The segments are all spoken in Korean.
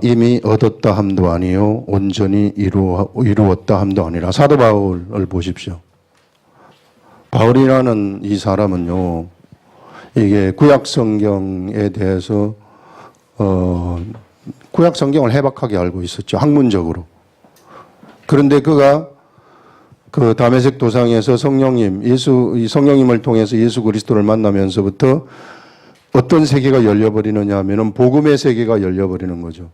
이미 얻었다 함도 아니요 온전히 이루었다 함도 아니라. 사도 바울을 보십시오. 바울이라는 이 사람은요, 이게 구약 성경에 대해서 구약 성경을 해박하게 알고 있었죠, 학문적으로. 그런데 그가 그 다메섹 도상에서 성령님을 통해서 예수 그리스도를 만나면서부터 어떤 세계가 열려버리느냐 하면은 복음의 세계가 열려버리는 거죠.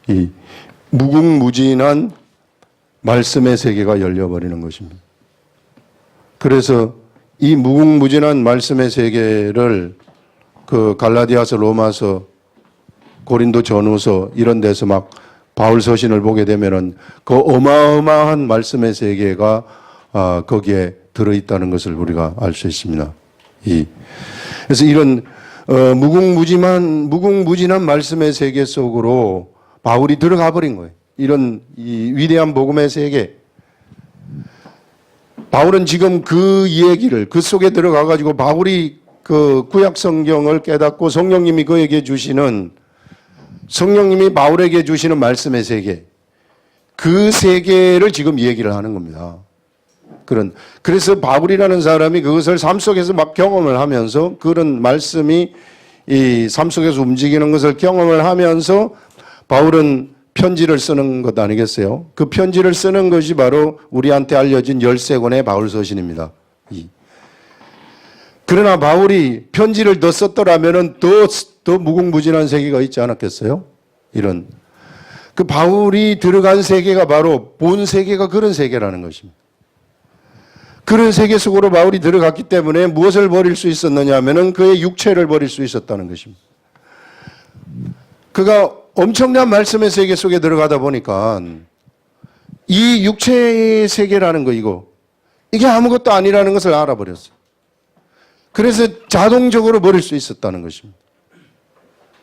이 무궁무진한 말씀의 세계가 열려버리는 것입니다. 그래서 이 무궁무진한 말씀의 세계를 그 갈라디아서, 로마서, 고린도 전후서 이런 데서 막 바울 서신을 보게 되면은 그 어마어마한 말씀의 세계가 거기에 들어있다는 것을 우리가 알 수 있습니다. 그래서 이런 무궁무진한 말씀의 세계 속으로 바울이 들어가 버린 거예요. 이런 이 위대한 복음의 세계. 바울은 지금 그 이야기를 그 속에 들어가 가지고 바울이 그 구약 성경을 깨닫고 성령님이 그에게 주시는, 성령님이 바울에게 주시는 말씀의 세계, 그 세계를 지금 얘기를 하는 겁니다. 그래서 바울이라는 사람이 그것을 삶 속에서 막 경험을 하면서, 그런 말씀이 이 삶 속에서 움직이는 것을 경험을 하면서 바울은 편지를 쓰는 것 아니겠어요? 그 편지를 쓰는 것이 바로 우리한테 알려진 13권의 바울 서신입니다. 그러나 바울이 편지를 더 썼더라면은 더 무궁무진한 세계가 있지 않았겠어요? 이런. 그 바울이 들어간 세계가 바로 본 세계가 그런 세계라는 것입니다. 그런 세계 속으로 바울이 들어갔기 때문에 무엇을 버릴 수 있었느냐 하면은 그의 육체를 버릴 수 있었다는 것입니다. 그가 엄청난 말씀의 세계 속에 들어가다 보니까 이 육체의 세계라는 거, 이게 아무것도 아니라는 것을 알아버렸어요. 그래서 자동적으로 버릴 수 있었다는 것입니다.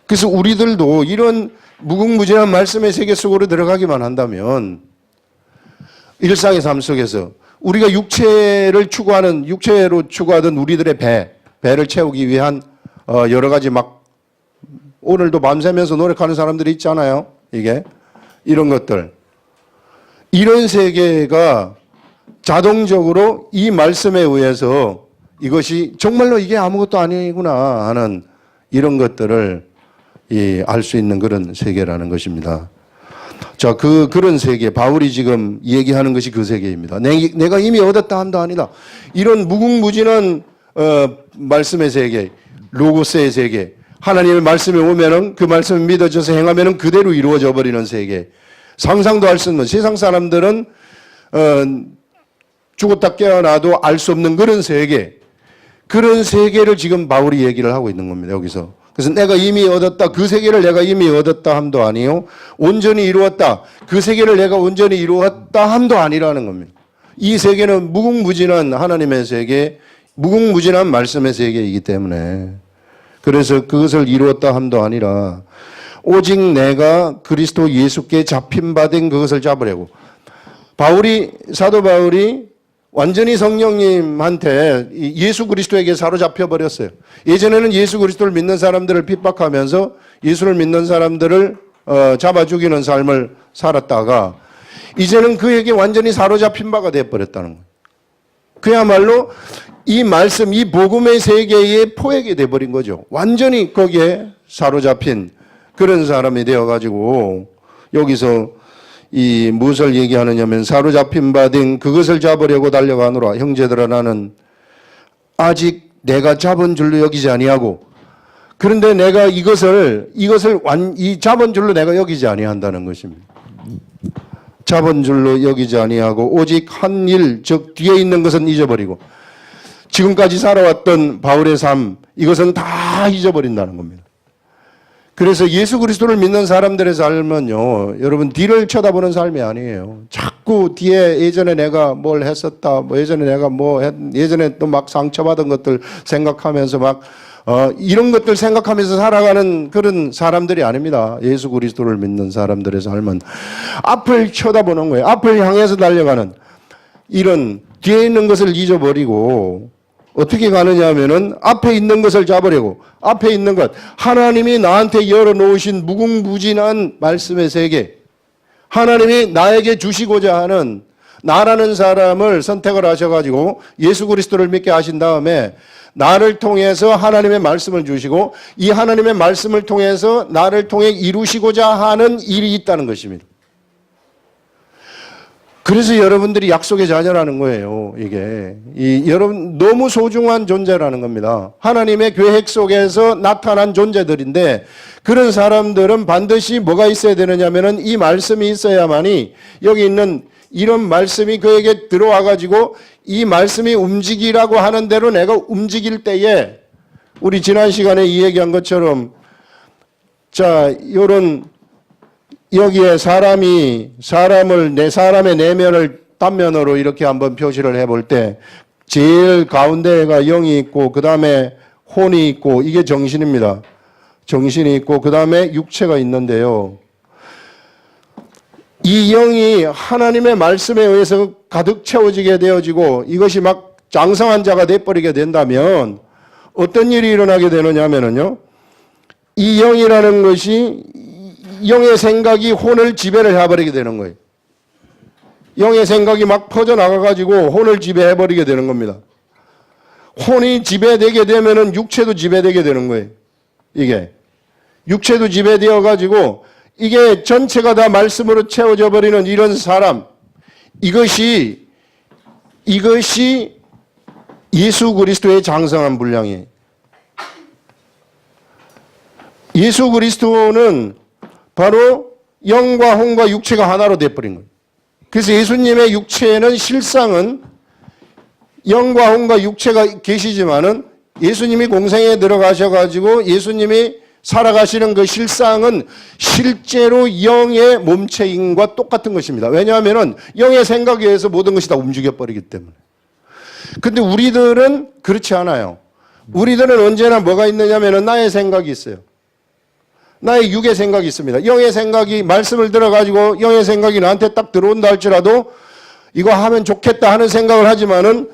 그래서 우리들도 이런 무궁무진한 말씀의 세계 속으로 들어가기만 한다면 일상의 삶 속에서 우리가 육체로 추구하던 우리들의 배를 채우기 위한 여러 가지 막 오늘도 밤새면서 노력하는 사람들이 있잖아요. 이런 것들. 이런 세계가 자동적으로 이 말씀에 의해서 이것이 정말로 이게 아무것도 아니구나 하는 이런 것들을 알 수 있는 그런 세계라는 것입니다. 자, 그런 세계, 바울이 지금 얘기하는 것이 그 세계입니다. 내가 이미 얻었다 함도 아니다. 이런 무궁무진한 말씀의 세계, 로고스의 세계, 하나님의 말씀에 오면은 그 말씀을 믿어져서 행하면은 그대로 이루어져 버리는 세계. 상상도 할 수 없는, 세상 사람들은 죽었다 깨어나도 알 수 없는 그런 세계. 그런 세계를 지금 바울이 얘기를 하고 있는 겁니다, 여기서. 그래서 내가 이미 얻었다, 그 세계를 내가 이미 얻었다 함도 아니요 온전히 이루었다, 그 세계를 내가 온전히 이루었다 함도 아니라는 겁니다. 이 세계는 무궁무진한 하나님의 세계, 무궁무진한 말씀의 세계이기 때문에, 그래서 그것을 이루었다 함도 아니라 오직 내가 그리스도 예수께 잡힌 바 된 그것을 잡으려고. 사도 바울이 완전히 성령님한테 예수 그리스도에게 사로잡혀 버렸어요. 예전에는 예수 그리스도를 믿는 사람들을 핍박하면서 예수를 믿는 사람들을 잡아 죽이는 삶을 살았다가 이제는 그에게 완전히 사로잡힌 바가 되어버렸다는 거예요. 그야말로 이 말씀, 이 복음의 세계에 포획이 되어버린 거죠. 완전히 거기에 사로잡힌 그런 사람이 되어가지고 여기서 이 무엇을 얘기하느냐면 사로잡힌 바 된 그것을 잡으려고 달려가노라. 형제들아, 나는 아직 내가 잡은 줄로 여기지 아니하고, 그런데 내가 이것을 이 잡은 줄로 내가 여기지 아니한다는 것입니다. 잡은 줄로 여기지 아니하고 오직 한 일, 즉 뒤에 있는 것은 잊어버리고, 지금까지 살아왔던 바울의 삶, 이것은 다 잊어버린다는 겁니다. 그래서 예수 그리스도를 믿는 사람들의 삶은요, 여러분 뒤를 쳐다보는 삶이 아니에요. 자꾸 뒤에 예전에 내가 뭘 했었다, 예전에 또 막 상처받은 것들 생각하면서 이런 것들 생각하면서 살아가는 그런 사람들이 아닙니다. 예수 그리스도를 믿는 사람들의 삶은 앞을 쳐다보는 거예요. 앞을 향해서 달려가는, 이런 뒤에 있는 것을 잊어버리고 어떻게 가느냐 하면은 앞에 있는 것을 잡으려고, 앞에 있는 것, 하나님이 나한테 열어놓으신 무궁무진한 말씀의 세계, 하나님이 나에게 주시고자 하는 나라는 사람을 선택을 하셔가지고 예수 그리스도를 믿게 하신 다음에 나를 통해서 하나님의 말씀을 주시고 이 하나님의 말씀을 통해서 나를 통해 이루시고자 하는 일이 있다는 것입니다. 그래서 여러분들이 약속의 자녀라는 거예요. 이게 여러분 너무 소중한 존재라는 겁니다. 하나님의 계획 속에서 나타난 존재들인데 그런 사람들은 반드시 뭐가 있어야 되느냐면은 이 말씀이 있어야만이 여기 있는 이런 말씀이 그에게 들어와 가지고 이 말씀이 움직이라고 하는 대로 내가 움직일 때에 우리 지난 시간에 이 얘기한 것처럼 자, 요런 여기에 사람의 내면을 단면으로 이렇게 한번 표시를 해볼 때 제일 가운데가 영이 있고 그 다음에 혼이 있고 이게 정신입니다. 정신이 있고 그 다음에 육체가 있는데요. 이 영이 하나님의 말씀에 의해서 가득 채워지게 되어지고 이것이 막 장성한 자가 돼버리게 된다면 어떤 일이 일어나게 되느냐면요. 이 영이라는 것이 영의 생각이 혼을 지배를 해버리게 되는 거예요. 영의 생각이 막 퍼져나가가지고 혼을 지배해버리게 되는 겁니다. 혼이 지배되게 되면은 육체도 지배되게 되는 거예요. 이게. 육체도 지배되어가지고 이게 전체가 다 말씀으로 채워져 버리는 이런 사람. 이것이 예수 그리스도의 장성한 분량이에요. 예수 그리스도는 바로 영과 혼과 육체가 하나로 돼버린 거예요. 그래서 예수님의 육체에는 실상은 영과 혼과 육체가 계시지만은 예수님이 공생에 들어가셔가지고 예수님이 살아가시는 그 실상은 실제로 영의 몸체인과 똑같은 것입니다. 왜냐하면은 영의 생각에 의해서 모든 것이 다 움직여버리기 때문에. 근데 우리들은 그렇지 않아요. 우리들은 언제나 뭐가 있느냐면은 나의 생각이 있어요. 나의 육의 생각이 있습니다. 영의 생각이 말씀을 들어가지고 영의 생각이 나한테 딱 들어온다 할지라도 이거 하면 좋겠다 하는 생각을 하지만은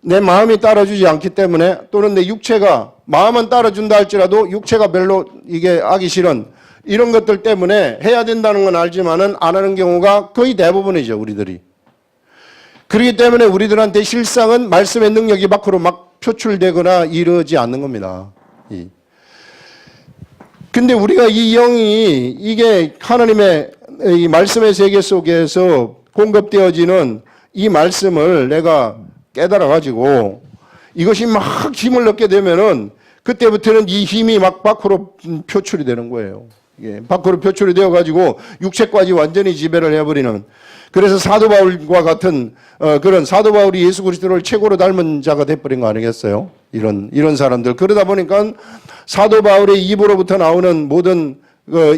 내 마음이 따라주지 않기 때문에 또는 내 육체가 마음은 따라준다 할지라도 육체가 별로 이게 하기 싫은 이런 것들 때문에 해야 된다는 건 알지만은 안 하는 경우가 거의 대부분이죠, 우리들이. 그렇기 때문에 우리들한테 실상은 말씀의 능력이 밖으로 막 표출되거나 이르지 않는 겁니다. 근데 우리가 이 영이 이게 하나님의 이 말씀의 세계 속에서 공급되어지는 이 말씀을 내가 깨달아 가지고 이것이 막 힘을 얻게 되면은 그때부터는 이 힘이 막 밖으로 표출이 되는 거예요. 예, 밖으로 표출이 되어 가지고 육체까지 완전히 지배를 해버리는. 그래서 사도 바울과 같은 그런 사도 바울이 예수 그리스도를 최고로 닮은 자가 돼버린 거 아니겠어요? 이런 사람들. 그러다 보니까 사도 바울의 입으로부터 나오는 모든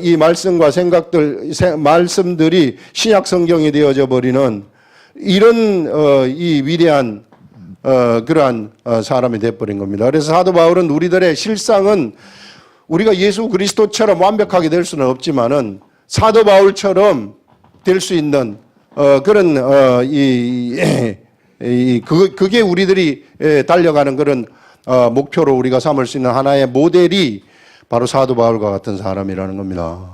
이 말씀과 생각들, 말씀들이 신약 성경이 되어져 버리는 이런 이 위대한 그러한 사람이 돼버린 겁니다. 그래서 사도 바울은 우리들의 실상은 우리가 예수 그리스도처럼 완벽하게 될 수는 없지만은 사도 바울처럼 될 수 있는 그런 그게 우리들이 달려가는 그런 목표로 우리가 삼을 수 있는 하나의 모델이 바로 사도 바울과 같은 사람이라는 겁니다.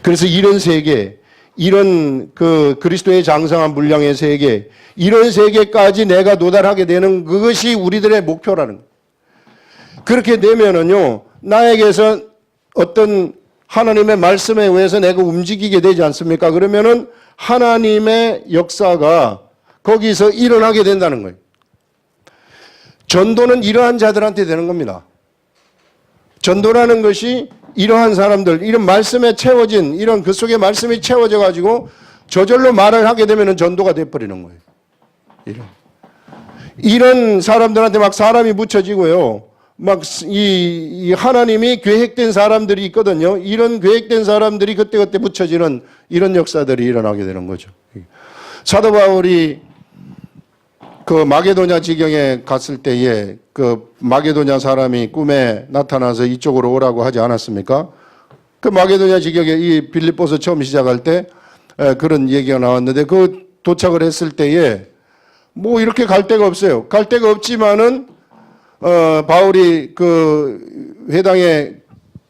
그래서 이런 세계, 이런 그 그리스도의 장성한 분량의 세계, 이런 세계까지 내가 도달하게 되는 그것이 우리들의 목표라는 거예요. 그렇게 되면은요, 나에게서 어떤 하나님의 말씀에 의해서 내가 움직이게 되지 않습니까? 그러면은 하나님의 역사가 거기서 일어나게 된다는 거예요. 전도는 이러한 자들한테 되는 겁니다. 전도라는 것이 이러한 사람들, 이런 말씀에 채워진, 이런 그 속에 말씀이 채워져 가지고 저절로 말을 하게 되면 전도가 돼버리는 거예요. 이런 사람들한테 막 사람이 붙여지고요. 막 이 하나님이 계획된 사람들이 있거든요. 이런 계획된 사람들이 그때그때 붙여지는 이런 역사들이 일어나게 되는 거죠. 사도 바울이 그 마게도냐 지경에 갔을 때에 그 마게도냐 사람이 꿈에 나타나서 이쪽으로 오라고 하지 않았습니까? 그 마게도냐 지경에 이 빌립보서 처음 시작할 때 그런 얘기가 나왔는데 그 도착을 했을 때에 뭐 이렇게 갈 데가 없어요. 갈 데가 없지만은 바울이 그 회당에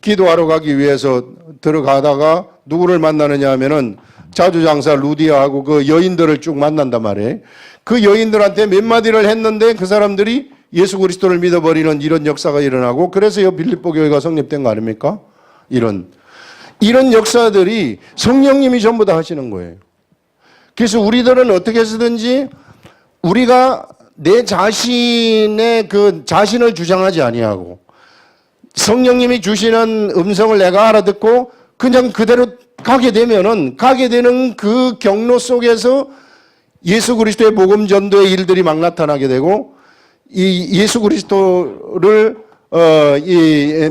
기도하러 가기 위해서 들어가다가 누구를 만나느냐 하면은 자주장사 루디아하고 그 여인들을 쭉 만난단 말이에요. 그 여인들한테 몇 마디를 했는데 그 사람들이 예수 그리스도를 믿어버리는 이런 역사가 일어나고, 그래서 이 빌립보 교회가 성립된 거 아닙니까? 이런 역사들이 성령님이 전부 다 하시는 거예요. 그래서 우리들은 어떻게 해서든지 우리가 내 자신의 그 자신을 주장하지 아니하고 성령님이 주시는 음성을 내가 알아듣고 그냥 그대로 가게 되면은, 가게 되는 그 경로 속에서 예수 그리스도의 복음 전도의 일들이 막 나타나게 되고, 이 예수 그리스도를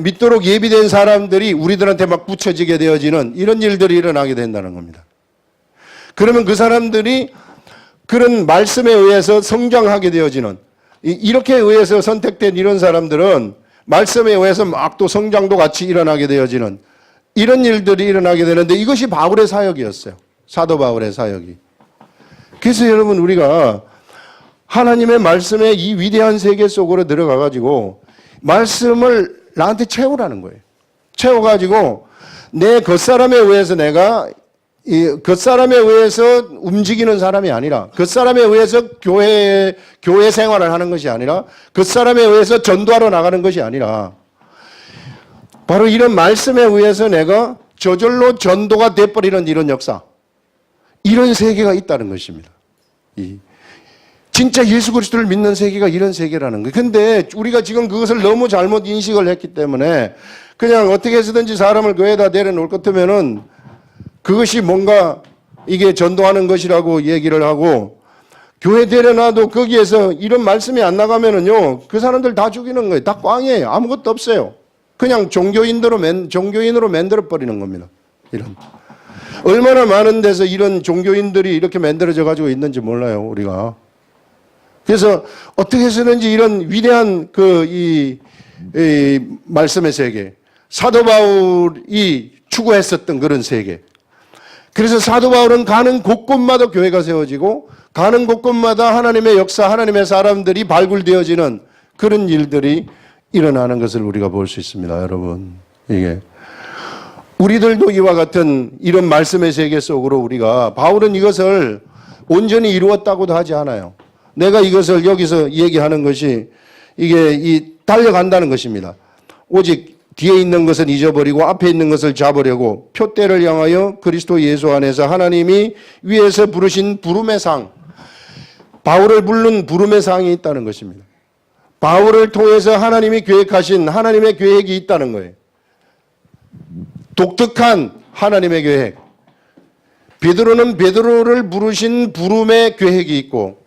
믿도록 예비된 사람들이 우리들한테 막 붙여지게 되어지는 이런 일들이 일어나게 된다는 겁니다. 그러면 그 사람들이 그런 말씀에 의해서 성장하게 되어지는, 이렇게 의해서 선택된 이런 사람들은 말씀에 의해서 막 또 성장도 같이 일어나게 되어지는 이런 일들이 일어나게 되는데, 이것이 바울의 사역이었어요. 사도 바울의 사역이. 그래서 여러분, 우리가 하나님의 말씀의 이 위대한 세계 속으로 들어가 가지고 말씀을 나한테 채우라는 거예요. 채워가지고 내 겉사람에 의해서 내가 겉사람에 의해서 움직이는 사람이 아니라, 겉사람에 의해서 교회 생활을 하는 것이 아니라, 겉사람에 의해서 전도하러 나가는 것이 아니라, 바로 이런 말씀에 의해서 내가 저절로 전도가 돼버리는 이런 역사, 이런 세계가 있다는 것입니다. 진짜 예수 그리스도를 믿는 세계가 이런 세계라는 거예요. 근데 우리가 지금 그것을 너무 잘못 인식을 했기 때문에 그냥 어떻게 해서든지 사람을 교회에다 내려놓을 것 같으면은 그것이 뭔가 이게 전도하는 것이라고 얘기를 하고, 교회 데려놔도 거기에서 이런 말씀이 안 나가면은요, 그 사람들 다 죽이는 거예요. 다 꽝이에요. 아무것도 없어요. 그냥 종교인으로 만들어버리는 겁니다. 이런. 얼마나 많은 데서 이런 종교인들이 이렇게 만들어져 가지고 있는지 몰라요, 우리가. 그래서 어떻게 해서든지 이런 위대한 이 말씀의 세계, 사도 바울이 추구했었던 그런 세계. 그래서 사도 바울은 가는 곳곳마다 교회가 세워지고, 가는 곳곳마다 하나님의 역사, 하나님의 사람들이 발굴되어지는 그런 일들이 일어나는 것을 우리가 볼 수 있습니다, 여러분. 이게 우리들도 이와 같은 이런 말씀의 세계 속으로, 우리가 바울은 이것을 온전히 이루었다고도 하지 않아요. 내가 이것을 여기서 얘기하는 것이 이게 달려간다는 것입니다. 오직 뒤에 있는 것은 잊어버리고 앞에 있는 것을 잡으려고 표대를 향하여 그리스도 예수 안에서 하나님이 위에서 부르신 부름의 상, 바울을 부른 부름의 상이 있다는 것입니다. 바울을 통해서 하나님이 계획하신 하나님의 계획이 있다는 거예요. 독특한 하나님의 계획. 베드로는 베드로를 부르신 부름의 계획이 있고,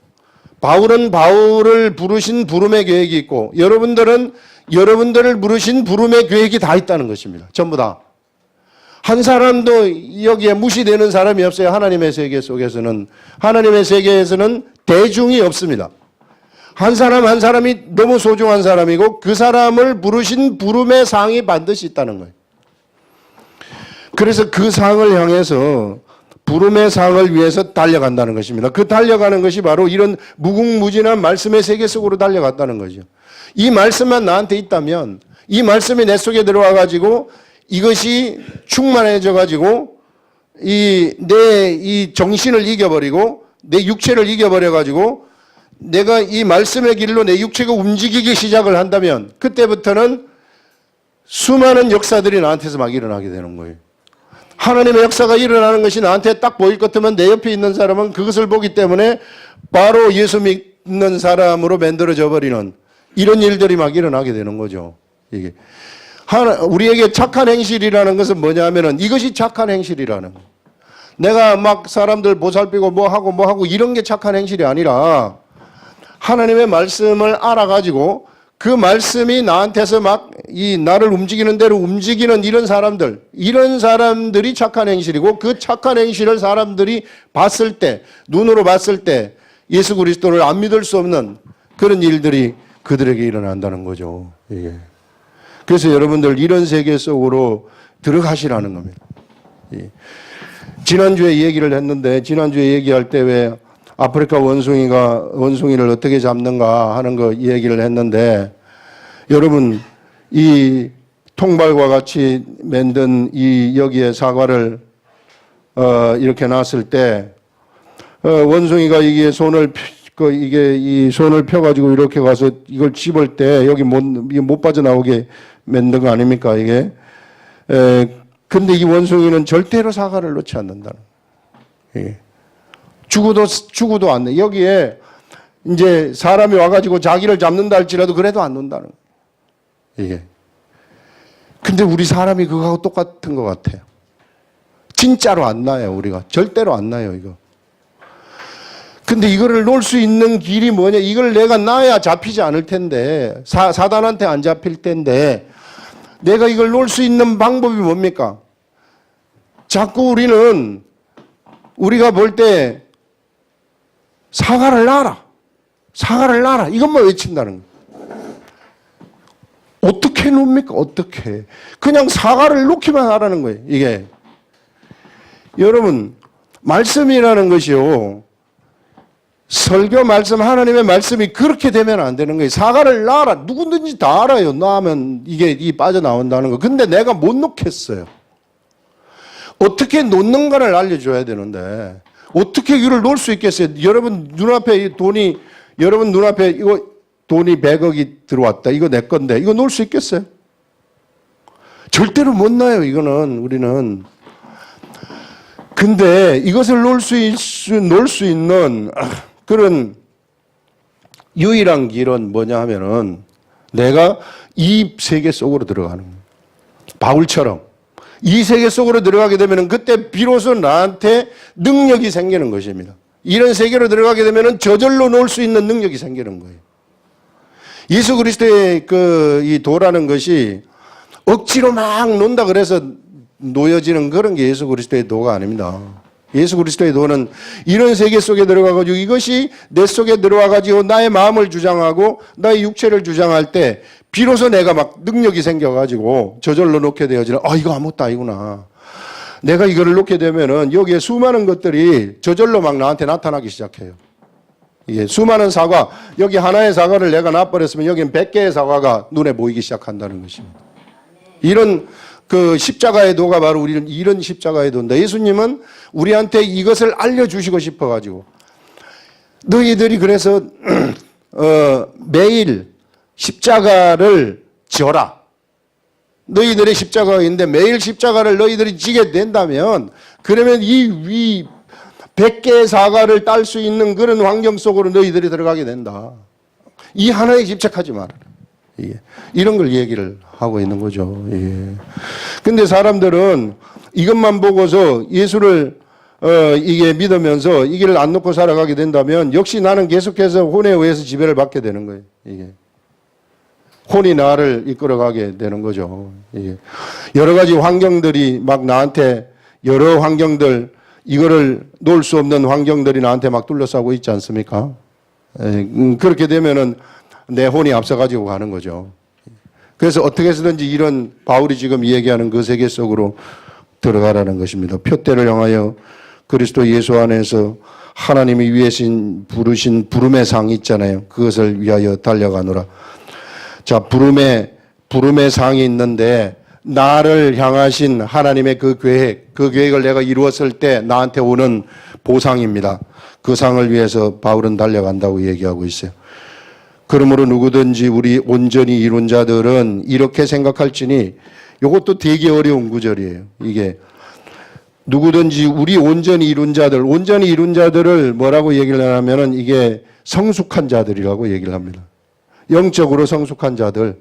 바울은 바울을 부르신 부름의 계획이 있고, 여러분들은 여러분들을 부르신 부름의 계획이 다 있다는 것입니다. 전부 다. 한 사람도 여기에 무시되는 사람이 없어요. 하나님의 세계 속에서는. 하나님의 세계에서는 대중이 없습니다. 한 사람 한 사람이 너무 소중한 사람이고, 그 사람을 부르신 부름의 상이 반드시 있다는 거예요. 그래서 그 상을 향해서, 부름의 상을 위해서 달려간다는 것입니다. 그 달려가는 것이 바로 이런 무궁무진한 말씀의 세계 속으로 달려갔다는 거죠. 이 말씀만 나한테 있다면, 이 말씀이 내 속에 들어와 가지고 이것이 충만해져 가지고 내 이 정신을 이겨버리고 내 육체를 이겨버려 가지고 내가 이 말씀의 길로 내 육체가 움직이기 시작을 한다면, 그때부터는 수많은 역사들이 나한테서 막 일어나게 되는 거예요. 하나님의 역사가 일어나는 것이 나한테 딱 보일 것 같으면 내 옆에 있는 사람은 그것을 보기 때문에 바로 예수 믿는 사람으로 만들어져 버리는 이런 일들이 막 일어나게 되는 거죠. 이게 우리에게 착한 행실이라는 것은 뭐냐 하면은 이것이 착한 행실이라는 거예요. 내가 막 사람들 보살피고 뭐 하고 이런 게 착한 행실이 아니라, 하나님의 말씀을 알아가지고 그 말씀이 나한테서 막 나를 움직이는 대로 움직이는 이런 사람들이 착한 행실이고, 그 착한 행실을 사람들이 봤을 때, 눈으로 봤을 때 예수 그리스도를 안 믿을 수 없는 그런 일들이 그들에게 일어난다는 거죠. 이게. 그래서 여러분들 이런 세계 속으로 들어가시라는 겁니다. 지난주에 얘기를 했는데, 지난주에 얘기할 때 왜 아프리카 원숭이를 어떻게 잡는가 하는 거 얘기를 했는데, 여러분 이 통발과 같이 만든 이 여기에 사과를 이렇게 놨을 때 원숭이가 이게 손을 이게 이 손을 펴가지고 이렇게 가서 이걸 집을 때 여기 못 빠져나오게 만든 거 아닙니까 이게? 근데 이 원숭이는 절대로 사과를 놓지 않는다는 거예요. 예. 죽어도 안 돼. 여기에 이제 사람이 와가지고 자기를 잡는다 할지라도 그래도 안 놓는다는 거예요. 이게. 근데 우리 사람이 그거하고 똑같은 것 같아요. 진짜로 안 나요, 우리가. 절대로 안 나요, 이거. 근데 이거를 놓을 수 있는 길이 뭐냐? 이걸 내가 놔야 잡히지 않을 텐데, 사단한테 안 잡힐 텐데, 내가 이걸 놓을 수 있는 방법이 뭡니까? 자꾸 우리가 볼 때, 사과를 놔라. 사과를 놔라. 이것만 외친다는 거예요. 어떻게 놓습니까? 어떻게. 그냥 사과를 놓기만 하라는 거예요, 이게. 여러분, 말씀이라는 것이요. 설교 말씀, 하나님의 말씀이 그렇게 되면 안 되는 거예요. 사과를 놔라. 누구든지 다 알아요. 놔면 이게 빠져나온다는 거. 근데 내가 못 놓겠어요. 어떻게 놓는가를 알려줘야 되는데, 어떻게 이걸 놓을 수 있겠어요? 여러분 눈앞에 여러분 눈앞에 이거 돈이 100억이 들어왔다. 이거 내 건데, 이거 놓을 수 있겠어요? 절대로 못 놔요, 이거는, 우리는. 근데 이것을 놓을 수 있는 그런 유일한 길은 뭐냐 하면은 내가 이 세계 속으로 들어가는 거예요. 바울처럼. 이 세계 속으로 들어가게 되면은 그때 비로소 나한테 능력이 생기는 것입니다. 이런 세계로 들어가게 되면은 저절로 놓을 수 있는 능력이 생기는 거예요. 예수 그리스도의 이 도라는 것이 억지로 막 논다 그래서 놓여지는 그런 게 예수 그리스도의 도가 아닙니다. 예수 그리스도의 도는 이런 세계 속에 들어가가지고 이것이 내 속에 들어와가지고 나의 마음을 주장하고 나의 육체를 주장할 때 비로소 내가 막 능력이 생겨가지고 저절로 놓게 되어지는, 이거 아무것도 아니구나. 내가 이거를 놓게 되면은 여기에 수많은 것들이 저절로 막 나한테 나타나기 시작해요. 이게 수많은 사과, 여기 하나의 사과를 내가 놔버렸으면 여기는 100개의 사과가 눈에 보이기 시작한다는 것입니다. 이런 십자가의 도가 바로 우리는 이런 십자가의 도인데, 예수님은 우리한테 이것을 알려주시고 싶어가지고 너희들이 그래서 매일 십자가를 져라. 너희들의 십자가가 있는데 매일 십자가를 너희들이 지게 된다면 그러면 이 100개의 사과를 딸 수 있는 그런 환경 속으로 너희들이 들어가게 된다. 이 하나에 집착하지 마라. 이런 걸 얘기를 하고 있는 거죠. 근데 사람들은 이것만 보고서 예수를 이게 믿으면서 이 길을 안 놓고 살아가게 된다면 역시 나는 계속해서 혼에 의해서 지배를 받게 되는 거예요. 이게. 혼이 나를 이끌어가게 되는 거죠. 이게. 여러 가지 환경들이 막 나한테 여러 환경들, 이거를 놓을 수 없는 환경들이 나한테 막 둘러싸고 있지 않습니까? 그렇게 되면은 내 혼이 앞서가지고 가는 거죠. 그래서 어떻게 해서든지 이런 바울이 지금 얘기하는 그 세계 속으로 들어가라는 것입니다. 표대를 향하여 그리스도 예수 안에서 하나님이 위에신 부르신 부름의 상이 있잖아요. 그것을 위하여 달려가노라. 자, 부름의 상이 있는데 나를 향하신 하나님의 그 계획을 내가 이루었을 때 나한테 오는 보상입니다. 그 상을 위해서 바울은 달려간다고 얘기하고 있어요. 그러므로 누구든지 우리 온전히 이룬 자들은 이렇게 생각할지니, 이것도 되게 어려운 구절이에요. 이게 누구든지 우리 온전히 이룬 자들을 뭐라고 얘기를 하냐면은 이게 성숙한 자들이라고 얘기를 합니다. 영적으로 성숙한 자들.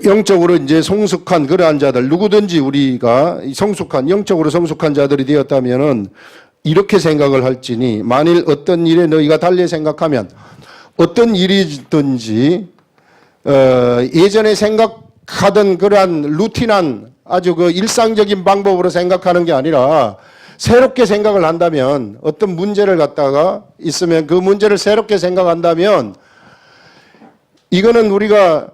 영적으로 이제 성숙한 그러한 자들, 누구든지 우리가 영적으로 성숙한 자들이 되었다면은 이렇게 생각을 할지니, 만일 어떤 일에 너희가 달리 생각하면, 어떤 일이든지 예전에 생각하던 그러한 루틴한 아주 일상적인 방법으로 생각하는 게 아니라 새롭게 생각을 한다면, 어떤 문제를 갖다가 있으면 그 문제를 새롭게 생각한다면, 이거는 우리가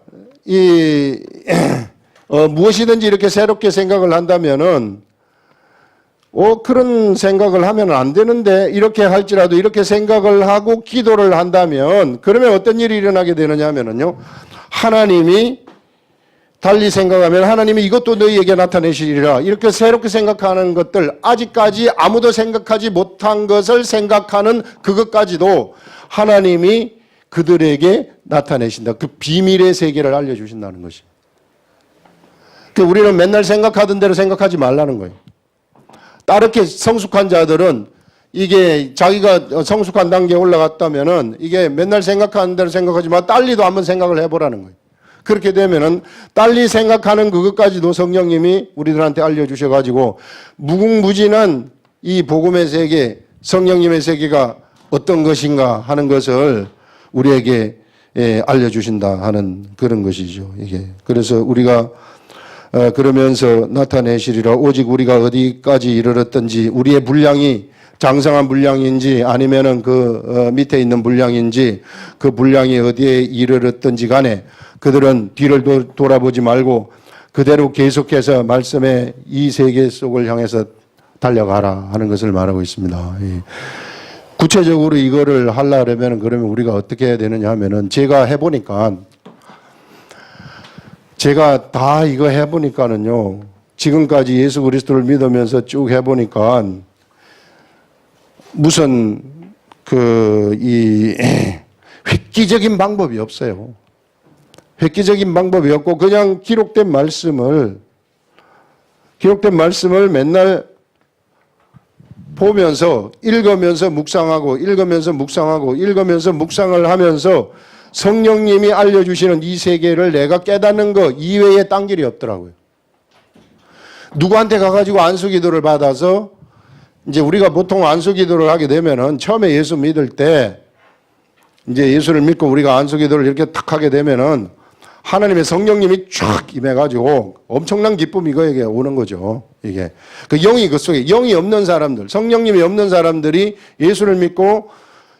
무엇이든지 이렇게 새롭게 생각을 한다면은 그런 생각을 하면 안 되는데 이렇게 할지라도 이렇게 생각을 하고 기도를 한다면 그러면 어떤 일이 일어나게 되느냐 하면은요. 하나님이 달리 생각하면 하나님이 이것도 너희에게 나타내시리라. 이렇게 새롭게 생각하는 것들, 아직까지 아무도 생각하지 못한 것을 생각하는 그것까지도 하나님이 그들에게 나타내신다. 그 비밀의 세계를 알려주신다는 것이. 우리는 맨날 생각하던 대로 생각하지 말라는 거예요. 따르게 성숙한 자들은 이게 자기가 성숙한 단계에 올라갔다면은 이게 맨날 생각하는 대로 생각하지 마. 딸리도 한번 생각을 해보라는 거예요. 그렇게 되면은 딸리 생각하는 그것까지도 성령님이 우리들한테 알려주셔가지고 무궁무진한 이 복음의 세계, 성령님의 세계가 어떤 것인가 하는 것을 우리에게 알려주신다 하는 그런 것이죠. 이게 그래서 우리가 그러면서 나타내시리라. 오직 우리가 어디까지 이르렀든지 우리의 분량이 장성한 분량인지 아니면은 그 밑에 있는 분량인지 그 분량이 어디에 이르렀든지 간에 그들은 뒤를 돌아보지 말고 그대로 계속해서 말씀의 이 세계 속을 향해서 달려가라 하는 것을 말하고 있습니다. 구체적으로 이거를 하려면 그러면 우리가 어떻게 해야 되느냐 하면은 제가 다 이거 해보니까는요. 지금까지 예수 그리스도를 믿으면서 쭉 해보니까 무슨 이 획기적인 방법이 없어요. 획기적인 방법이 없고 그냥 기록된 말씀을 맨날 보면서 읽으면서 묵상하고 묵상을 하면서 성령님이 알려주시는 이 세계를 내가 깨닫는 것 이외에 딴 길이 없더라고요. 누구한테 가가지고 안수기도를 받아서 이제 우리가 보통 안수기도를 하게 되면은 처음에 예수 믿을 때 이제 예수를 믿고 우리가 안수기도를 이렇게 탁 하게 되면은 하나님의 성령님이 쫙 임해가지고 엄청난 기쁨이 이거에게 오는 거죠. 이게 그 영이 그 속에 영이 없는 사람들, 성령님이 없는 사람들이 예수를 믿고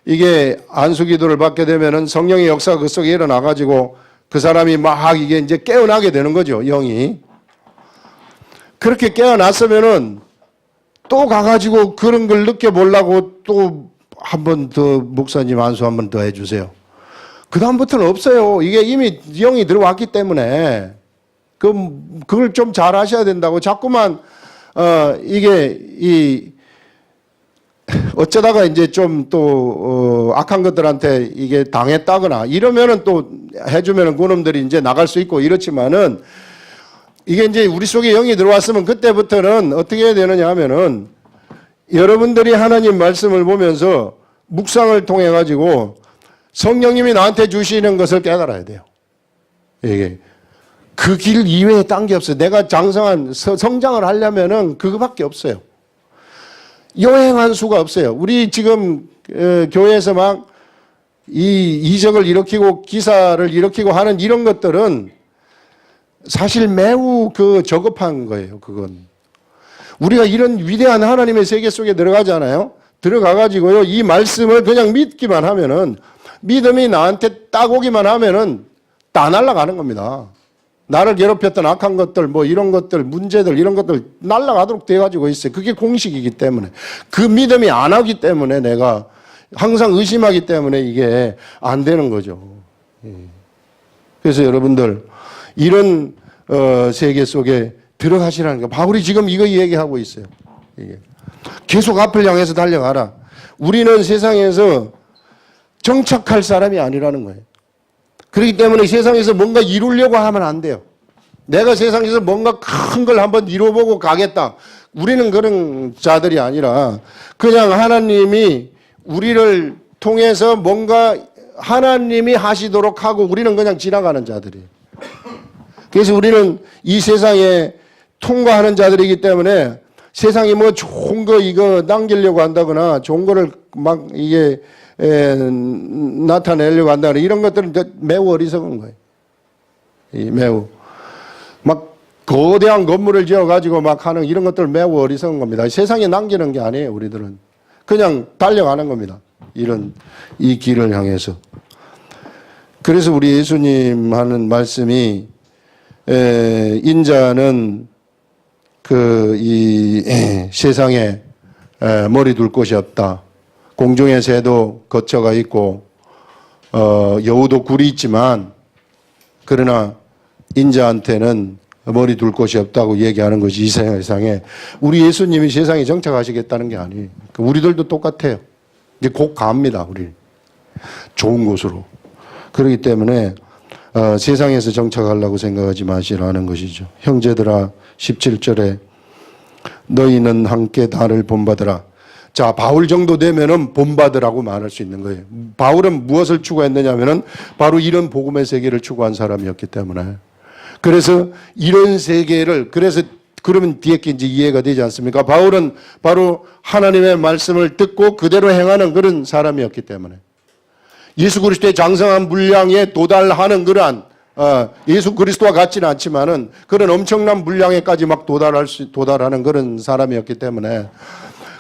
이게 안수기도를 받게 되면은 성령의 역사가 그 속에 일어나가지고 그 사람이 막 이게 이제 깨어나게 되는 거죠. 영이 그렇게 깨어났으면은 또 가가지고 그런 걸 느껴보려고 또 한 번 더 목사님 안수 한 번 더 해주세요. 그 다음부터는 없어요. 이게 이미 영이 들어왔기 때문에 그걸 좀 잘 하셔야 된다고 자꾸만 이게 어쩌다가 이제 좀 또 악한 것들한테 이게 당했다거나 이러면은 또 해주면은 그놈들이 이제 나갈 수 있고 이렇지만은 이게 이제 우리 속에 영이 들어왔으면 그때부터는 어떻게 해야 되느냐 하면은 여러분들이 하나님 말씀을 보면서 묵상을 통해 가지고 성령님이 나한테 주시는 것을 깨달아야 돼요. 이게 그 길 이외에 딴 게 없어요. 내가 장성한 성장을 하려면은 그거밖에 없어요. 여행한 수가 없어요. 우리 지금 교회에서 막 이 이적을 일으키고 기사를 일으키고 하는 이런 것들은 사실 매우 저급한 거예요. 그건 우리가 이런 위대한 하나님의 세계 속에 들어가잖아요. 들어가가지고요 이 말씀을 그냥 믿기만 하면은 믿음이 나한테 딱 오기만 하면은 다 날아가는 겁니다. 나를 괴롭혔던 악한 것들, 뭐 이런 것들, 문제들, 이런 것들 날아가도록 돼가지고 있어요. 그게 공식이기 때문에. 그 믿음이 안 하기 때문에 내가 항상 의심하기 때문에 이게 안 되는 거죠. 그래서 여러분들, 이런, 세계 속에 들어가시라는 거. 바울이 지금 이거 얘기하고 있어요. 이게. 계속 앞을 향해서 달려가라. 우리는 세상에서 정착할 사람이 아니라는 거예요. 그렇기 때문에 세상에서 뭔가 이루려고 하면 안 돼요. 내가 세상에서 뭔가 큰 걸 한번 이뤄보고 가겠다. 우리는 그런 자들이 아니라 그냥 하나님이 우리를 통해서 뭔가 하나님이 하시도록 하고 우리는 그냥 지나가는 자들이에요. 그래서 우리는 이 세상에 통과하는 자들이기 때문에 세상이 뭐 좋은 거 이거 남기려고 한다거나 좋은 거를 막 이게 나타내려고 한다거나 이런 것들은 매우 어리석은 거예요. 매우. 막 거대한 건물을 지어가지고 막 하는 이런 것들 매우 어리석은 겁니다. 세상에 남기는 게 아니에요, 우리들은. 그냥 달려가는 겁니다. 이 길을 향해서. 그래서 우리 예수님 하는 말씀이 인자는 세상에 머리 둘 곳이 없다. 공중의 새도 거처가 있고 여우도 굴이 있지만 그러나 인자한테는 머리 둘 곳이 없다고 얘기하는 것이 이 세상에 우리 예수님이 세상에 정착하시겠다는 게 아니에요. 우리들도 똑같아요. 이제 곧 갑니다. 우리 좋은 곳으로. 그렇기 때문에 세상에서 정착하려고 생각하지 마시라는 것이죠. 형제들아 17절에 너희는 함께 나를 본받으라. 자, 바울 정도 되면은 본받으라고 말할 수 있는 거예요. 바울은 무엇을 추구했느냐면은 바로 이런 복음의 세계를 추구한 사람이었기 때문에. 그래서 이런 세계를, 그러면 뒤에 게 이제 이해가 되지 않습니까? 바울은 바로 하나님의 말씀을 듣고 그대로 행하는 그런 사람이었기 때문에. 예수 그리스도의 장성한 분량에 도달하는 그러한, 예수 그리스도와 같지는 않지만은 그런 엄청난 분량에까지 막 도달하는 그런 사람이었기 때문에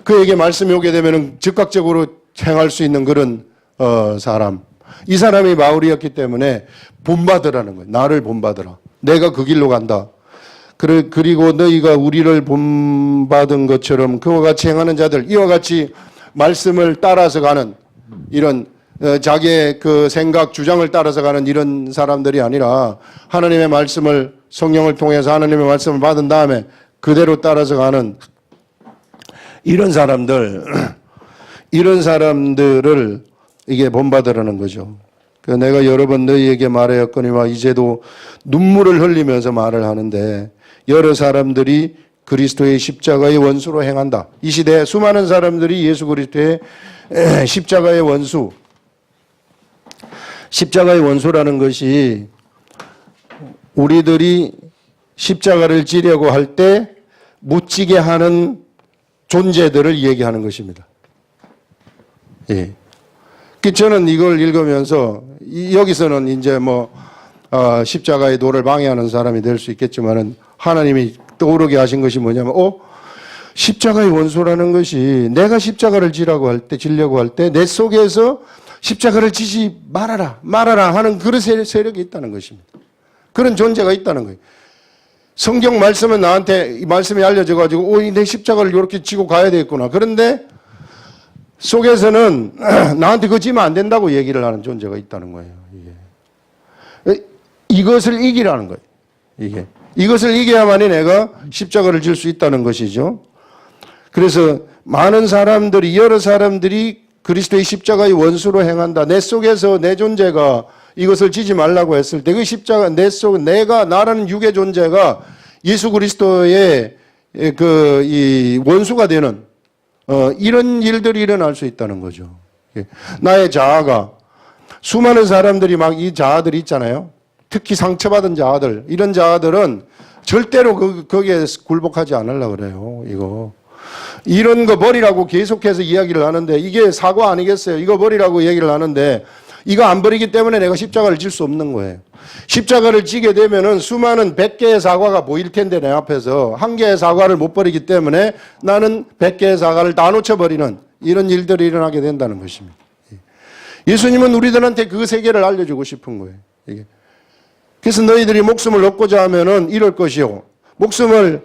그에게 말씀이 오게 되면은 즉각적으로 행할 수 있는 그런, 사람. 이 사람이 바울이었기 때문에 본받으라는 거예요. 나를 본받으라. 내가 그 길로 간다. 그리고 너희가 우리를 본받은 것처럼 그와 같이 행하는 자들, 이와 같이 말씀을 따라서 가는 이런 자기의 그 생각, 주장을 따라서 가는 이런 사람들이 아니라 하나님의 말씀을 성령을 통해서 하나님의 말씀을 받은 다음에 그대로 따라서 가는 이런 사람들을 이게 본받으라는 거죠. 내가 여러 번 너희에게 말하였거니와 이제도 눈물을 흘리면서 말을 하는데 여러 사람들이 그리스도의 십자가의 원수로 행한다. 이 시대에 수많은 사람들이 예수 그리스도의 십자가의 원수, 십자가의 원수라는 것이 우리들이 십자가를 지려고 할 때 못 지게 하는 존재들을 얘기하는 것입니다. 예. 저는 이걸 읽으면서 여기서는 이제 십자가의 도를 방해하는 사람이 될 수 있겠지만은 하나님이 떠오르게 하신 것이 뭐냐면, 십자가의 원수라는 것이 내가 십자가를 지려고 할 때 내 속에서 십자가를 지지 말아라 하는 그런 세력이 있다는 것입니다. 그런 존재가 있다는 거예요. 성경 말씀은 나한테 이 말씀이 알려져가지고, 내 십자가를 이렇게 지고 가야 되겠구나. 그런데 속에서는 나한테 그거 지면 안 된다고 얘기를 하는 존재가 있다는 거예요. 이것을 이기라는 거예요. 이것을 이겨야만이 내가 십자가를 질 수 있다는 것이죠. 그래서 여러 사람들이 그리스도의 십자가의 원수로 행한다. 내 속에서 내 존재가 이것을 지지 말라고 했을 때 그 십자가 나라는 육의 존재가 예수 그리스도의 이 원수가 되는 이런 일들이 일어날 수 있다는 거죠. 나의 자아가 수많은 사람들이 막 이 자아들이 있잖아요. 특히 상처받은 자아들, 이런 자아들은 절대로 거기에 굴복하지 않으려고 그래요. 이런 거 버리라고 계속해서 이야기를 하는데 이게 사과 아니겠어요? 이거 버리라고 얘기를 하는데 이거 안 버리기 때문에 내가 십자가를 질 수 없는 거예요. 십자가를 지게 되면은 수많은 100개의 사과가 보일 텐데 내 앞에서 한 개의 사과를 못 버리기 때문에 나는 100개의 사과를 다 놓쳐버리는 이런 일들이 일어나게 된다는 것입니다. 예수님은 우리들한테 그 세계를 알려주고 싶은 거예요. 그래서 너희들이 목숨을 얻고자 하면은 이럴 것이요. 목숨을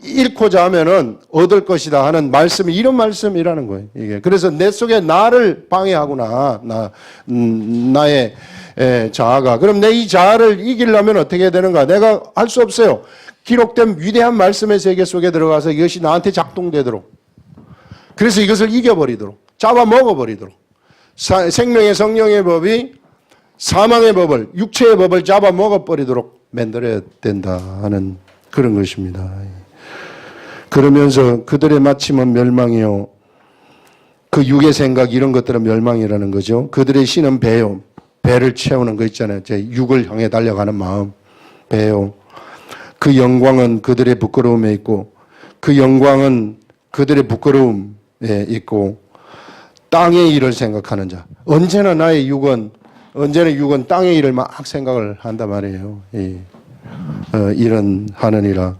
잃고자 하면은 얻을 것이다 하는 말씀이 이런 말씀이라는 거예요. 그래서 내 속에 나를 방해하구나. 나의 자아가. 그럼 내 이 자아를 이기려면 어떻게 해야 되는가? 내가 할 수 없어요. 기록된 위대한 말씀의 세계 속에 들어가서 이것이 나한테 작동되도록. 그래서 이것을 이겨버리도록. 잡아먹어버리도록. 생명의 성령의 법이 사망의 법을, 육체의 법을 잡아먹어버리도록 만들어야 된다 하는 그런 것입니다. 그러면서 그들의 마침은 멸망이요. 그 육의 생각 이런 것들은 멸망이라는 거죠. 그들의 신은 배요. 배를 채우는 거 있잖아요. 제 육을 향해 달려가는 마음. 배요. 그 영광은 그들의 부끄러움에 있고 그 영광은 그들의 부끄러움에 있고 땅의 일을 생각하는 자. 언제나 육은 땅의 일을 막 생각을 한단 말이에요. 일은 하느니라.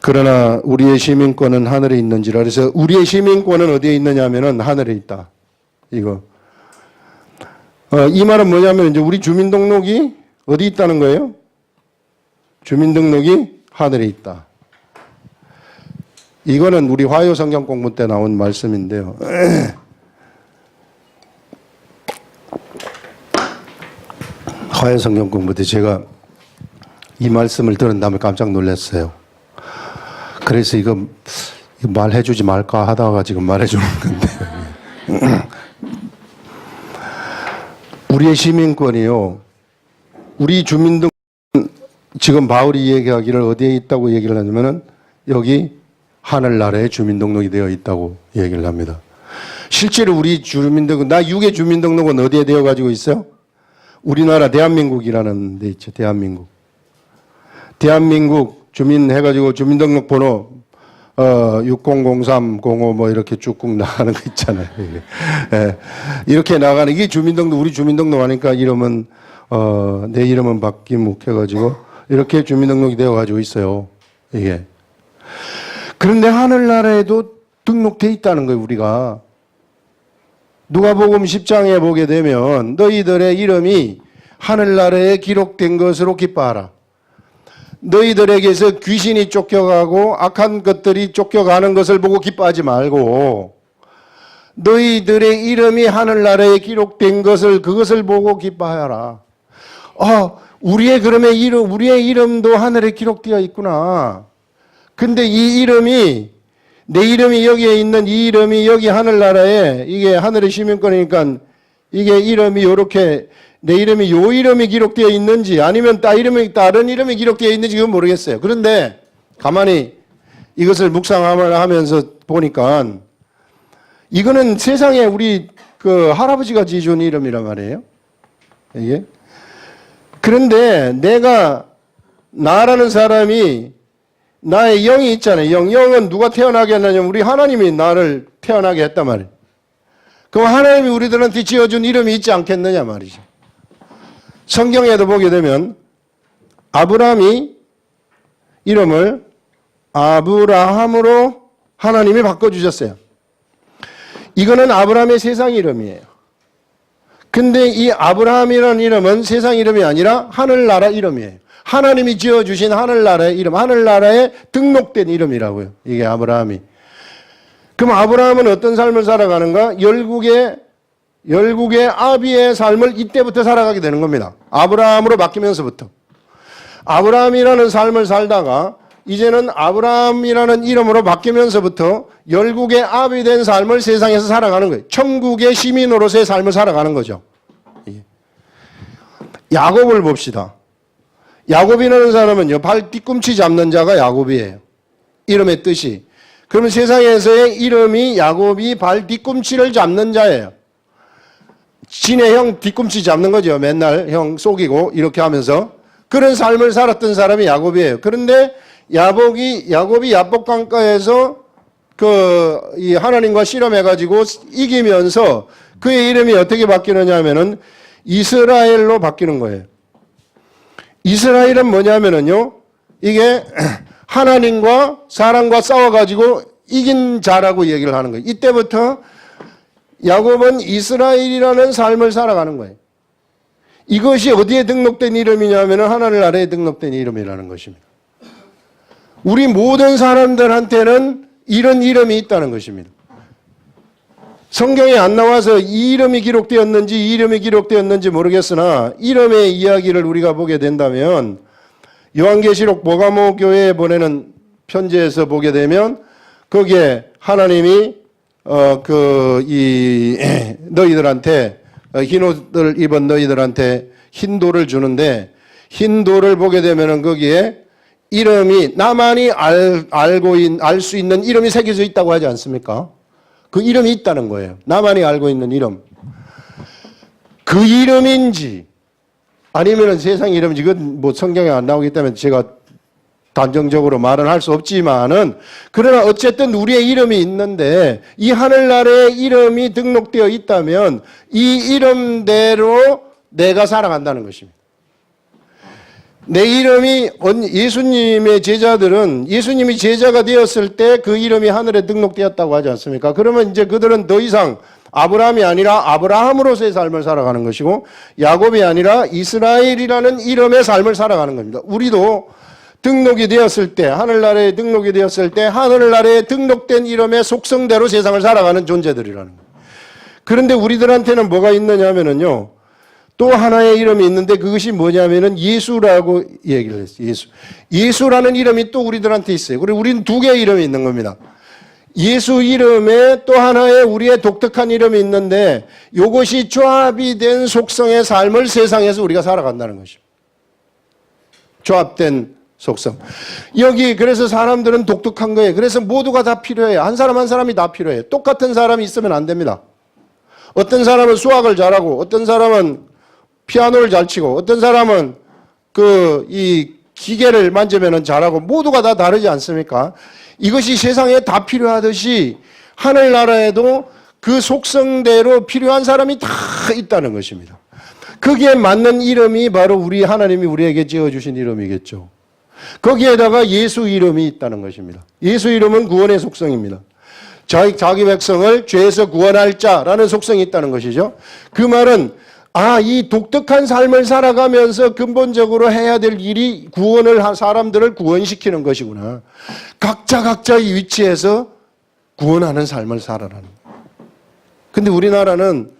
그러나 우리의 시민권은 하늘에 있는지라. 그래서 우리의 시민권은 어디에 있느냐 하면은 하늘에 있다. 이 말은 뭐냐면 이제 우리 주민등록이 어디 있다는 거예요? 주민등록이 하늘에 있다. 이거는 우리 화요 성경 공부 때 나온 말씀인데요. 화요 성경 공부 때 제가 이 말씀을 들은 다음에 깜짝 놀랐어요. 그래서 이거 말해주지 말까 하다가 지금 말해주는 건데. 우리의 시민권이요. 우리 주민등록 지금 바울이 얘기하기를 어디에 있다고 얘기를 하냐면은 여기 하늘나라에 주민등록이 되어 있다고 얘기를 합니다. 실제로 우리 주민등록, 나 6의 주민등록은 어디에 되어 가지고 있어요? 우리나라 대한민국이라는 데 있죠. 대한민국. 대한민국 주민 해가지고 주민등록 번호 600305 뭐 이렇게 쭉쭉 나가는 거 있잖아요. 예. 이렇게 나가는 이게 주민등록, 우리 주민등록 하니까 이름은 내 이름은 박기묵 해가지고 이렇게 주민등록이 되어가지고 있어요. 이게. 그런데 하늘나라에도 등록돼 있다는 거예요. 우리가. 누가복음 10장에 보게 되면 너희들의 이름이 하늘나라에 기록된 것으로 기뻐하라. 너희들에게서 귀신이 쫓겨가고 악한 것들이 쫓겨가는 것을 보고 기뻐하지 말고 너희들의 이름이 하늘나라에 기록된 것을 그것을 보고 기뻐하라. 우리의 그러면 우리의 이름도 하늘에 기록되어 있구나. 근데 이 이름이 내 이름이 여기에 있는 이 이름이 여기 하늘나라에 이게 하늘의 시민권이니까 이게 이름이 요렇게 내 이름이 요 이름이 기록되어 있는지 아니면 다른 이름이 기록되어 있는지 그건 모르겠어요. 그런데 가만히 이것을 묵상하면서 보니까 이거는 세상에 우리 그 할아버지가 지어준 이름이란 말이에요. 이게. 그런데 나라는 사람이 나의 영이 있잖아요. 영은 누가 태어나게 했느냐면 우리 하나님이 나를 태어나게 했단 말이에요. 그럼 하나님이 우리들한테 지어준 이름이 있지 않겠느냐 말이죠. 성경에도 보게 되면 아브라함이 이름을 아브라함으로 하나님이 바꿔주셨어요. 이거는 아브라함의 세상 이름이에요. 근데 이 아브라함이라는 이름은 세상 이름이 아니라 하늘나라 이름이에요. 하나님이 지어주신 하늘나라의 이름, 하늘나라에 등록된 이름이라고요. 이게 아브라함이. 그럼 아브라함은 어떤 삶을 살아가는가? 열국의 아비의 삶을 이때부터 살아가게 되는 겁니다. 아브라함으로 바뀌면서부터. 아브라함이라는 삶을 살다가 이제는 아브라함이라는 이름으로 바뀌면서부터 열국의 아비 된 삶을 세상에서 살아가는 거예요. 천국의 시민으로서의 삶을 살아가는 거죠. 야곱을 봅시다. 야곱이라는 사람은요, 발 뒤꿈치 잡는 자가 야곱이에요. 이름의 뜻이. 그러면 세상에서의 이름이 야곱이 발 뒤꿈치를 잡는 자예요. 지네 형 뒤꿈치 잡는 거죠. 맨날 형 속이고 이렇게 하면서. 그런 삶을 살았던 사람이 야곱이에요. 그런데 야곱이 야복강가에서 이 하나님과 실험해가지고 이기면서 그의 이름이 어떻게 바뀌느냐 하면은 이스라엘로 바뀌는 거예요. 이스라엘은 뭐냐면은요, 이게 하나님과 사람과 싸워가지고 이긴 자라고 얘기를 하는 거예요. 이때부터 야곱은 이스라엘이라는 삶을 살아가는 거예요. 이것이 어디에 등록된 이름이냐면은 하늘나라에 등록된 이름이라는 것입니다. 우리 모든 사람들한테는 이런 이름이 있다는 것입니다. 성경에 안 나와서 이 이름이 기록되었는지 이 이름이 기록되었는지 모르겠으나 이름의 이야기를 우리가 보게 된다면 요한계시록 모가모 교회에 보내는 편지에서 보게 되면 거기에 하나님이 너희들한테 흰 옷을 입은 너희들한테 흰 돌을 주는데 흰 돌을 보게 되면은 거기에 이름이 나만이 알 수 있는 이름이 새겨져 있다고 하지 않습니까? 그 이름이 있다는 거예요. 나만이 알고 있는 이름. 그 이름인지 아니면은 세상 이름인지 그건 뭐 성경에 안 나오기 때문에 제가 단정적으로 말은 할 수 없지만은 그러나 어쨌든 우리의 이름이 있는데 이 하늘나라에 이름이 등록되어 있다면 이 이름대로 내가 살아간다는 것입니다. 내 이름이 예수님의 제자들은 예수님이 제자가 되었을 때 그 이름이 하늘에 등록되었다고 하지 않습니까? 그러면 이제 그들은 더 이상 아브라함이 아니라 아브라함으로서의 삶을 살아가는 것이고 야곱이 아니라 이스라엘이라는 이름의 삶을 살아가는 겁니다. 우리도 등록이 되었을 때, 하늘나라에 등록이 되었을 때 하늘나라에 등록된 이름의 속성대로 세상을 살아가는 존재들이라는 거예요. 그런데 우리들한테는 뭐가 있느냐면은요, 또 하나의 이름이 있는데 그것이 뭐냐면은 예수라고 얘기를 했어요. 예수. 예수라는 이름이 또 우리들한테 있어요. 그리고 우리는 두 개의 이름이 있는 겁니다. 예수 이름에 또 하나의 우리의 독특한 이름이 있는데 이것이 조합이 된 속성의 삶을 세상에서 우리가 살아간다는 것입니다. 조합된 속성. 여기 그래서 사람들은 독특한 거예요. 그래서 모두가 다 필요해요. 한 사람 한 사람이 다 필요해요. 똑같은 사람이 있으면 안 됩니다. 어떤 사람은 수학을 잘하고 어떤 사람은 피아노를 잘 치고 어떤 사람은 이 기계를 만지면 잘하고 모두가 다 다르지 않습니까? 이것이 세상에 다 필요하듯이 하늘나라에도 그 속성대로 필요한 사람이 다 있다는 것입니다. 거기에 맞는 이름이 바로 우리 하나님이 우리에게 지어주신 이름이겠죠. 거기에다가 예수 이름이 있다는 것입니다. 예수 이름은 구원의 속성입니다. 자기 백성을 죄에서 구원할 자라는 속성이 있다는 것이죠. 그 말은 이 독특한 삶을 살아가면서 근본적으로 해야 될 일이 구원을 한 사람들을 구원시키는 것이구나. 각자의 위치에서 구원하는 삶을 살아라는 거예요. 근데 우리나라는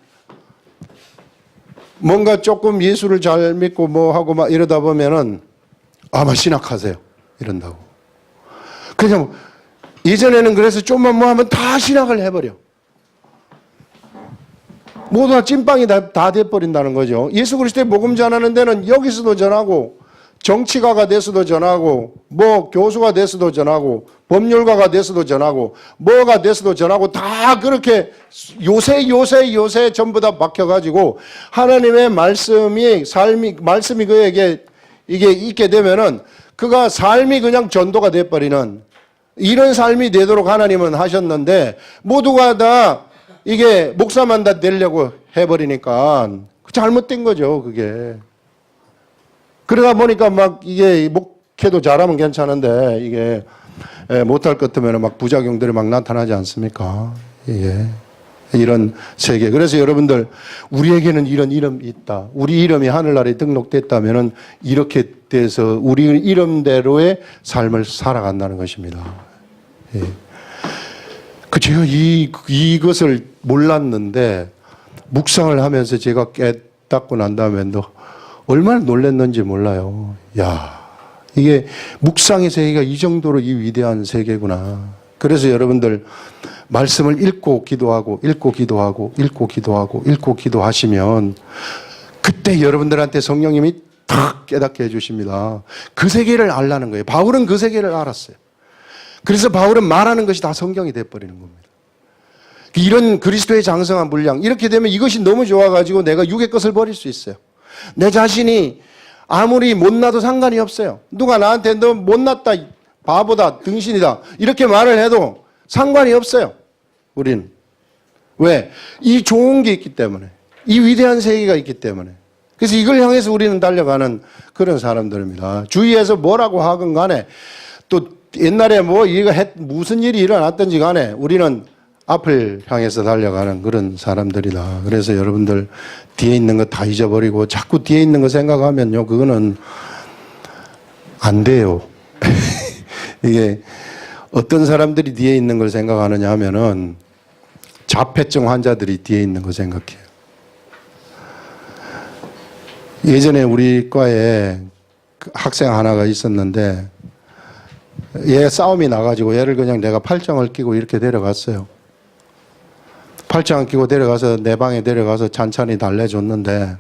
뭔가 조금 예수를 잘 믿고 뭐 하고 막 이러다 보면은 막 신학하세요. 이런다고. 그냥 예전에는 그래서 좀만 뭐 하면 다 신학을 해버려. 모두 다 찐빵이 다 돼버린다는 거죠. 예수 그리스도의 복음 전하는 데는 여기서도 전하고 정치가가 돼서도 전하고 뭐 교수가 돼서도 전하고 법률가가 돼서도 전하고 뭐가 돼서도 전하고 다 그렇게 요새 전부 다 박혀가지고 하나님의 말씀이 그에게 이게 있게 되면은 그가 삶이 그냥 전도가 돼버리는 이런 삶이 되도록 하나님은 하셨는데 모두가 다 이게 목사만 다 되려고 해버리니까 잘못된 거죠, 그게. 그러다 보니까 막 이게 목회도 잘하면 괜찮은데 이게 못할 것 같으면 막 부작용들이 막 나타나지 않습니까? 이게 이런 세계. 그래서 여러분들 우리에게는 이런 이름이 있다. 우리 이름이 하늘나라에 등록됐다면은 이렇게 돼서 우리 이름대로의 삶을 살아간다는 것입니다. 예. 제가 이것을 몰랐는데 묵상을 하면서 제가 깨닫고 난 다음에 얼마나 놀랐는지 몰라요. 이게 묵상의 세계가 이 정도로 이 위대한 세계구나. 그래서 여러분들 말씀을 읽고 기도하고 기도하시면 그때 여러분들한테 성령님이 탁 깨닫게 해주십니다. 그 세계를 알라는 거예요. 바울은 그 세계를 알았어요. 그래서 바울은 말하는 것이 다 성경이 돼버리는 겁니다. 이런 그리스도의 장성한 분량, 이렇게 되면 이것이 너무 좋아가지고 내가 육의 것을 버릴 수 있어요. 내 자신이 아무리 못나도 상관이 없어요. 누가 나한테 너 못났다, 바보다, 등신이다 이렇게 말을 해도 상관이 없어요. 우리는. 왜? 이 좋은 게 있기 때문에. 이 위대한 세계가 있기 때문에. 그래서 이걸 향해서 우리는 달려가는 그런 사람들입니다. 주위에서 뭐라고 하건 간에 또 옛날에 무슨 일이 일어났든지 간에 우리는 앞을 향해서 달려가는 그런 사람들이다. 그래서 여러분들 뒤에 있는 거 다 잊어버리고 자꾸 뒤에 있는 거 생각하면요, 그거는 안 돼요. 이게 어떤 사람들이 뒤에 있는 걸 생각하느냐 하면은 자폐증 환자들이 뒤에 있는 거 생각해요. 예전에 우리 과에 학생 하나가 있었는데 얘 싸움이 나가지고 얘를 그냥 내가 팔짱을 끼고 이렇게 데려갔어요. 팔짱 끼고 데려가서 내 방에 데려가서 찬찬히 달래줬는데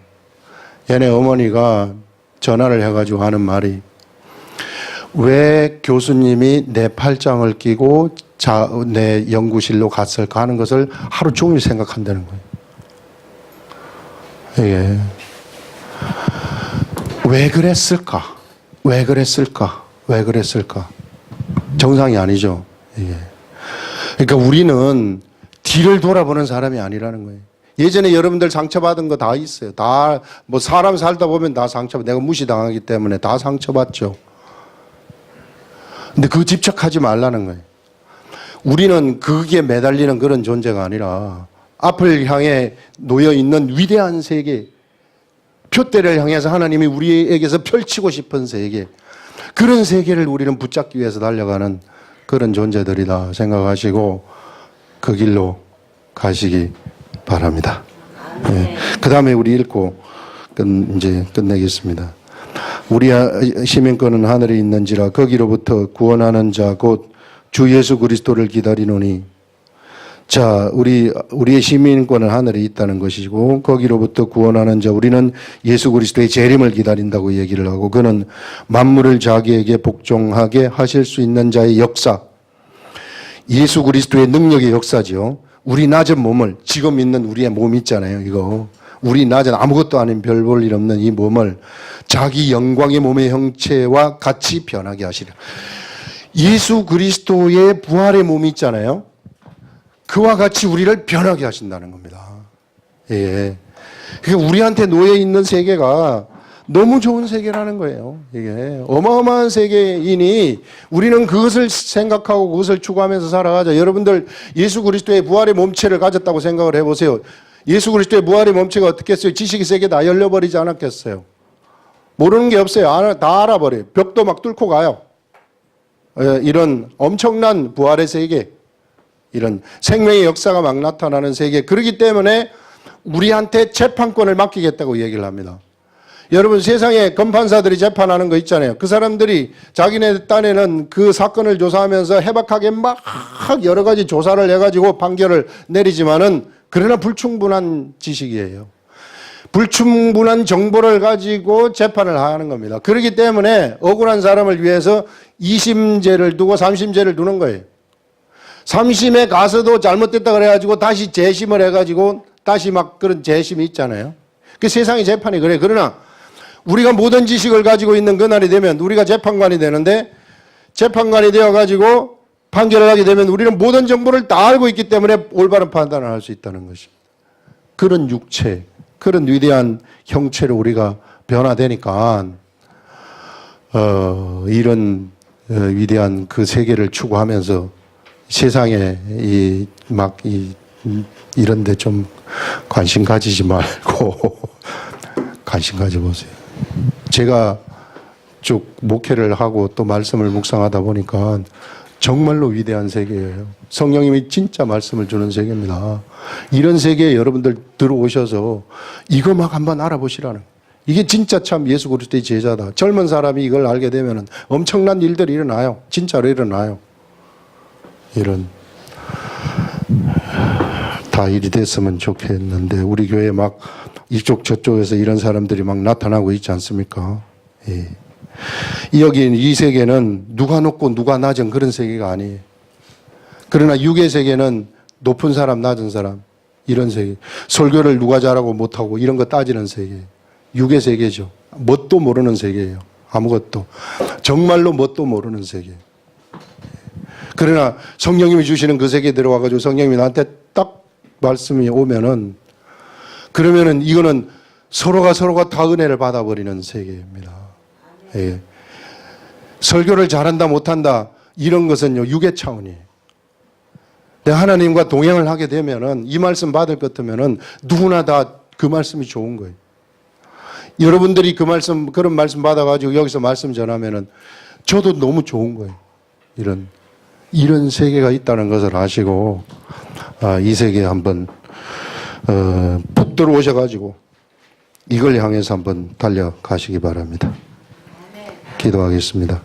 얘네 어머니가 전화를 해가지고 하는 말이 왜 교수님이 내 팔짱을 끼고 내 연구실로 갔을까 하는 것을 하루 종일 생각한다는 거예요. 이게 왜 그랬을까? 왜 그랬을까? 왜 그랬을까? 정상이 아니죠. 이게. 그러니까 우리는 뒤를 돌아보는 사람이 아니라는 거예요. 예전에 여러분들 상처받은 거 다 있어요. 다 뭐 사람 살다 보면 다 상처받고 내가 무시당하기 때문에 다 상처받죠. 근데 그거 집착하지 말라는 거예요. 우리는 거기에 매달리는 그런 존재가 아니라 앞을 향해 놓여 있는 위대한 세계, 표대를 향해서 하나님이 우리에게서 펼치고 싶은 세계, 그런 세계를 우리는 붙잡기 위해서 달려가는 그런 존재들이다 생각하시고 그 길로 가시기 바랍니다. 예. 그 다음에 우리 읽고 이제 끝내겠습니다. 우리 시민권은 하늘에 있는지라 거기로부터 구원하는 자 곧 주 예수 그리스도를 기다리노니. 자, 우리의 시민권은 하늘에 있다는 것이고 거기로부터 구원하는 자, 우리는 예수 그리스도의 재림을 기다린다고 얘기를 하고 그는 만물을 자기에게 복종하게 하실 수 있는 자의 역사, 예수 그리스도의 능력의 역사지요. 우리 낮은 몸을, 지금 있는 우리의 몸 있잖아요. 이거 우리 낮은 아무것도 아닌 별 볼 일 없는 이 몸을 자기 영광의 몸의 형체와 같이 변하게 하시려. 예수 그리스도의 부활의 몸이 있잖아요. 그와 같이 우리를 변하게 하신다는 겁니다. 예. 그러니까 우리한테 놓여 있는 세계가 너무 좋은 세계라는 거예요. 이게 어마어마한 세계이니 우리는 그것을 생각하고 그것을 추구하면서 살아가자. 여러분들 예수 그리스도의 부활의 몸체를 가졌다고 생각을 해보세요. 예수 그리스도의 부활의 몸체가 어떻겠어요? 지식의 세계 다 열려버리지 않았겠어요? 모르는 게 없어요. 다 알아버려요. 벽도 막 뚫고 가요. 이런 엄청난 부활의 세계, 이런 생명의 역사가 막 나타나는 세계. 그렇기 때문에 우리한테 재판권을 맡기겠다고 얘기를 합니다. 여러분 세상에 검판사들이 재판하는 거 있잖아요. 그 사람들이 자기네 딴에는 그 사건을 조사하면서 해박하게 막 여러 가지 조사를 해가지고 판결을 내리지만은 그러나 불충분한 지식이에요. 불충분한 정보를 가지고 재판을 하는 겁니다. 그렇기 때문에 억울한 사람을 위해서 2심제를 두고 3심제를 두는 거예요. 3심에 가서도 잘못됐다 그래가지고 다시 재심을 해가지고 다시 막 그런 재심이 있잖아요. 그 세상의 재판이 그래. 그러나 우리가 모든 지식을 가지고 있는 그날이 되면 우리가 재판관이 되는데 재판관이 되어가지고 판결을 하게 되면 우리는 모든 정보를 다 알고 있기 때문에 올바른 판단을 할 수 있다는 것입니다. 그런 육체, 그런 위대한 형체로 우리가 변화되니까 이런 위대한 그 세계를 추구하면서 세상에 이런데 좀 관심 가지지 말고 관심 가져보세요. 제가 쭉 목회를 하고 또 말씀을 묵상하다 보니까 정말로 위대한 세계예요. 성령님이 진짜 말씀을 주는 세계입니다. 이런 세계에 여러분들 들어오셔서 이거 막 한번 알아보시라는 거예요. 이게 진짜 참 예수 그리스도의 제자다. 젊은 사람이 이걸 알게 되면 엄청난 일들이 일어나요. 진짜로 일어나요. 이런 다 일이 됐으면 좋겠는데 우리 교회에 막 이쪽 저쪽에서 이런 사람들이 막 나타나고 있지 않습니까? 예. 여기 이 세계는 누가 높고 누가 낮은 그런 세계가 아니에요. 그러나 육의 세계는 높은 사람 낮은 사람 이런 세계. 설교를 누가 잘하고 못하고 이런 거 따지는 세계. 육의 세계죠. 뭣도 모르는 세계예요. 아무것도. 정말로 뭣도 모르는 세계. 그러나 성령님이 주시는 그 세계에 들어와가지고 성령님이 나한테 딱 말씀이 오면은 그러면은 이거는 서로가 다 은혜를 받아버리는 세계입니다. 예. 설교를 잘한다 못한다 이런 것은요 육의 차원이에요. 내가 하나님과 동행을 하게 되면은 이 말씀 받을 것 같으면은 누구나 다 그 말씀이 좋은 거예요. 여러분들이 그 말씀 그런 말씀 받아가지고 여기서 말씀 전하면은 저도 너무 좋은 거예요. 이런 세계가 있다는 것을 아시고 이 세계에 한번 푹 들어오셔가지고 이걸 향해서 한번 달려가시기 바랍니다. 기도하겠습니다.